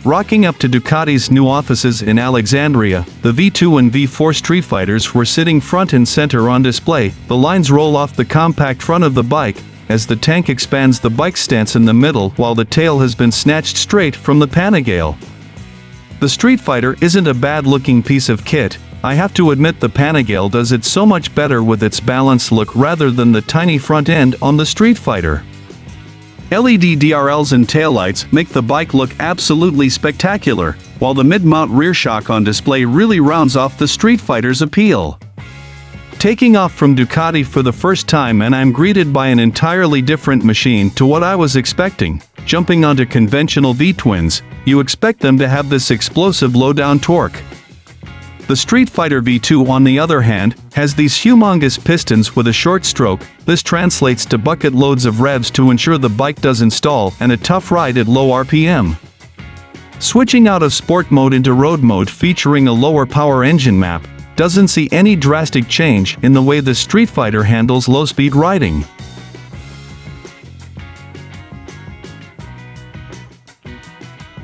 Rocking up to Ducati's new offices in Alexandria, the V2 and V4 Streetfighters were sitting front and center on display. The lines roll off the compact front of the bike, as the tank expands the bike stance in the middle while the tail has been snatched straight from the Panigale. The Streetfighter isn't a bad-looking piece of kit. I have to admit the Panigale does it so much better with its balanced look rather than the tiny front end on the Streetfighter. LED DRLs and taillights make the bike look absolutely spectacular, while the mid-mount rear shock on display really rounds off the Streetfighter's appeal. Taking off from Ducati for the first time, and I'm greeted by an entirely different machine to what I was expecting. Jumping onto conventional V-twins, you expect them to have this explosive low-down torque. The Streetfighter V2, on the other hand, has these humongous pistons with a short stroke. This translates to bucket loads of revs to ensure the bike doesn't stall, and a tough ride at low RPM. Switching out of sport mode into road mode featuring a lower power engine map doesn't see any drastic change in the way the Streetfighter handles low-speed riding.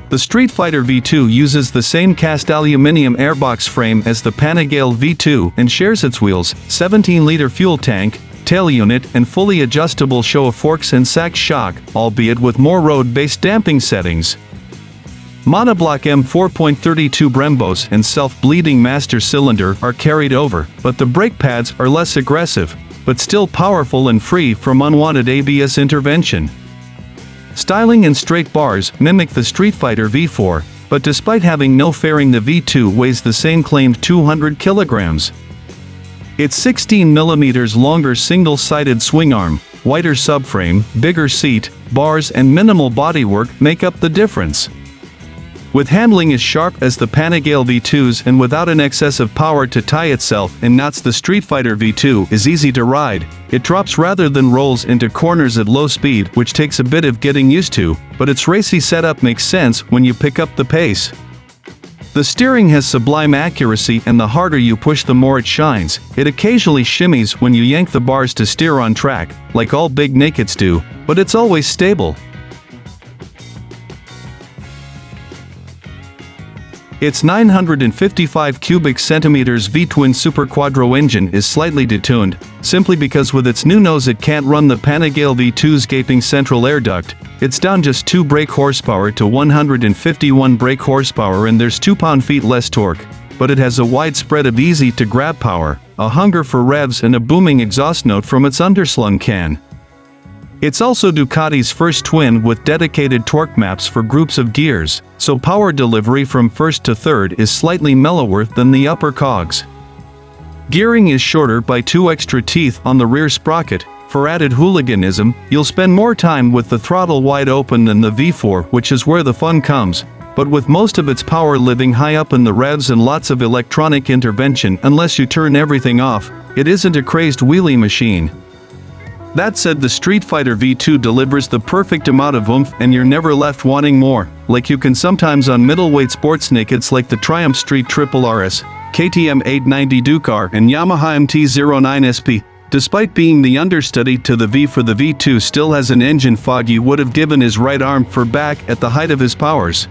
The Streetfighter V2 uses the same cast aluminium airbox frame as the Panigale V2 and shares its wheels, 17-liter fuel tank, tail unit, and fully adjustable Showa forks and Sachs shock, albeit with more road-based damping settings. Monobloc M4.32 Brembos and self-bleeding master cylinder are carried over, but the brake pads are less aggressive, but still powerful and free from unwanted ABS intervention. Styling and straight bars mimic the Streetfighter V4, but despite having no fairing, the V2 weighs the same claimed 200 kilograms. Its 16 mm longer single-sided swingarm, wider subframe, bigger seat, bars and minimal bodywork make up the difference. With handling as sharp as the Panigale V2's and without an excess of power to tie itself in knots, the Streetfighter V2 is easy to ride. It drops rather than rolls into corners at low speed, which takes a bit of getting used to, but its racy setup makes sense when you pick up the pace. The steering has sublime accuracy, and the harder you push the more it shines. It occasionally shimmies when you yank the bars to steer on track, like all big nakeds do, but it's always stable. Its 955 cubic centimeters V-twin Super Quattro engine is slightly detuned, simply because with its new nose it can't run the Panigale V2's gaping central air duct. It's down just 2 brake horsepower to 151 brake horsepower, and there's 2 pound-feet less torque, but it has a wide spread of easy-to-grab power, a hunger for revs, and a booming exhaust note from its underslung can. It's also Ducati's first twin with dedicated torque maps for groups of gears, so power delivery from first to third is slightly mellower than the upper cogs. Gearing is shorter by 2 extra teeth on the rear sprocket. For added hooliganism, you'll spend more time with the throttle wide open than the V4, which is where the fun comes, but with most of its power living high up in the revs and lots of electronic intervention unless you turn everything off, it isn't a crazed wheelie machine. That said, the Streetfighter V2 delivers the perfect amount of oomph, and you're never left wanting more, like you can sometimes on middleweight sports nakeds like the Triumph Street Triple RS, KTM 890 Ducar, and Yamaha MT-09 SP. Despite being the understudy to the V, for the V2 still has an engine fog you would have given his right arm for back at the height of his powers.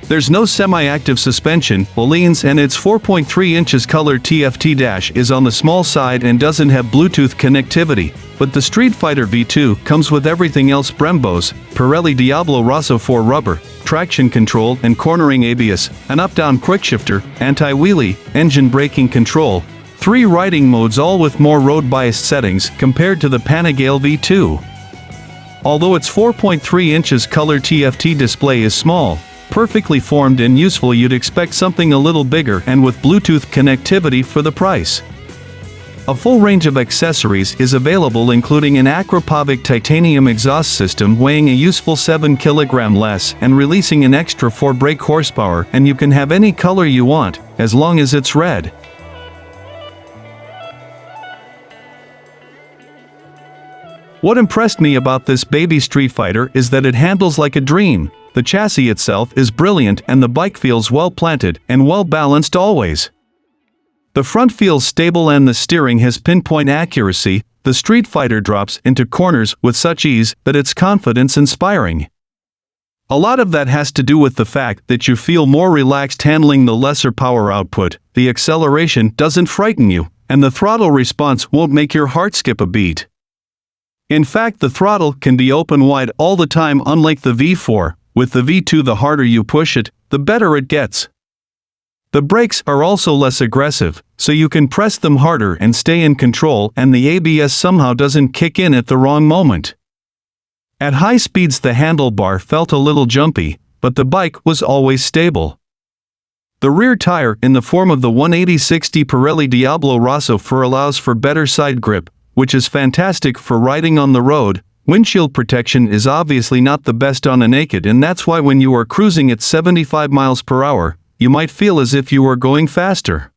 There's no semi-active suspension, leans, and its 4.3 inches color TFT dash is on the small side and doesn't have Bluetooth connectivity, but the Streetfighter V2 comes with everything else: Brembos, Pirelli Diablo Rosso 4 rubber, traction control and cornering ABS, an up-down quickshifter, anti-wheelie, engine braking control, 3 riding modes, all with more road-biased settings compared to the Panigale V2. Although its 4.3 inches color TFT display is small, perfectly formed and useful, you'd expect something a little bigger and with Bluetooth connectivity for the price. A full range of accessories is available, including an Acropovic titanium exhaust system weighing a useful 7 kg less and releasing an extra 4 brake horsepower, and you can have any color you want, as long as it's red. What impressed me about this baby Streetfighter is that it handles like a dream. The chassis itself is brilliant, and the bike feels well planted and well balanced always. The front feels stable and the steering has pinpoint accuracy, the Streetfighter drops into corners with such ease that it's confidence-inspiring. A lot of that has to do with the fact that you feel more relaxed handling the lesser power output, the acceleration doesn't frighten you, and the throttle response won't make your heart skip a beat. In fact, the throttle can be open wide all the time, unlike the V4. With the V2, the harder you push it, the better it gets. The brakes are also less aggressive, so you can press them harder and stay in control, and the ABS somehow doesn't kick in at the wrong moment. At high speeds the handlebar felt a little jumpy, but the bike was always stable. The rear tire in the form of the 180/60 Pirelli Diablo Rosso fur allows for better side grip, which is fantastic for riding on the road. Windshield protection is obviously not the best on a naked, and that's why when you are cruising at 75 miles per hour, you might feel as if you were going faster.